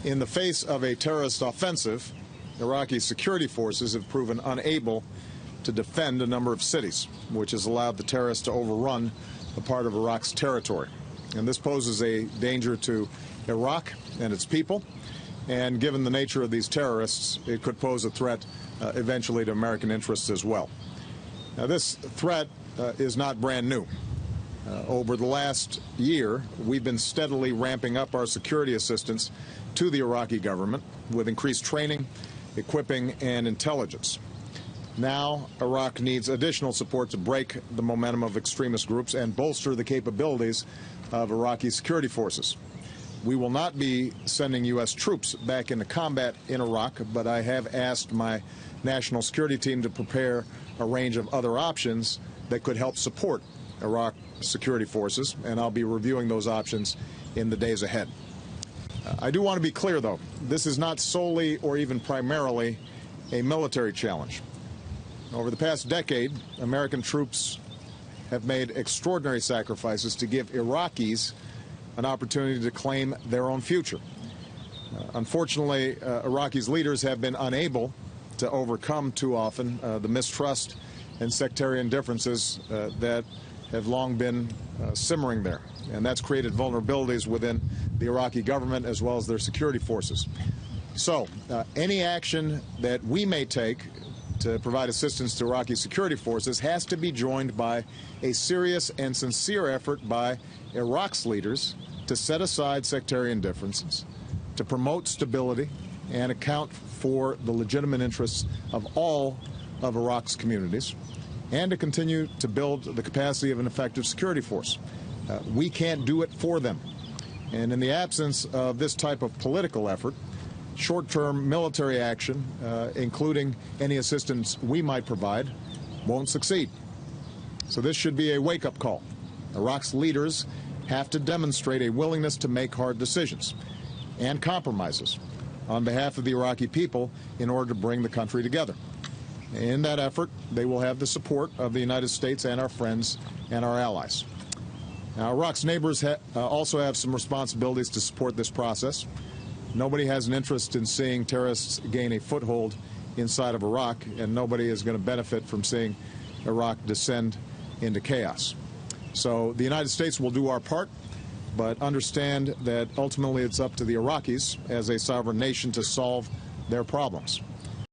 In the face of a terrorist offensive, Iraqi security forces have proven unable to defend a number of cities, which has allowed the terrorists to overrun a part of Iraq's territory. And this poses a danger to Iraq and its people, and given the nature of these terrorists, it could pose a threat eventually to American interests as well. Now, this threat is not brand new. Over the last year, we've been steadily ramping up our security assistance to the Iraqi government with increased training, equipping, and intelligence. Now, Iraq needs additional support to break the momentum of extremist groups and bolster the capabilities of Iraqi security forces. We will not be sending U.S. troops back into combat in Iraq, but I have asked my national security team to prepare a range of other options that could help support Iraq security forces, and I'll be reviewing those options in the days ahead. I do want to be clear, though, this is not solely or even primarily a military challenge. Over the past decade, American troops have made extraordinary sacrifices to give Iraqis an opportunity to claim their own future. Unfortunately, Iraqis' leaders have been unable to overcome too often the mistrust and sectarian differences that have long been simmering there. And that's created vulnerabilities within the Iraqi government as well as their security forces. So any action that we may take to provide assistance to Iraqi security forces has to be joined by a serious and sincere effort by Iraq's leaders to set aside sectarian differences, to promote stability, and account for the legitimate interests of all of Iraq's communities, and to continue to build the capacity of an effective security force. We can't do it for them. And in the absence of this type of political effort, short-term military action, including any assistance we might provide, won't succeed. So this should be a wake-up call. Iraq's leaders have to demonstrate a willingness to make hard decisions and compromises on behalf of the Iraqi people in order to bring the country together. In that effort, they will have the support of the United States and our friends and our allies. Now, Iraq's neighbors also have some responsibilities to support this process. Nobody has an interest in seeing terrorists gain a foothold inside of Iraq, and nobody is going to benefit from seeing Iraq descend into chaos. So the United States will do our part, but understand that ultimately it's up to the Iraqis as a sovereign nation to solve their problems.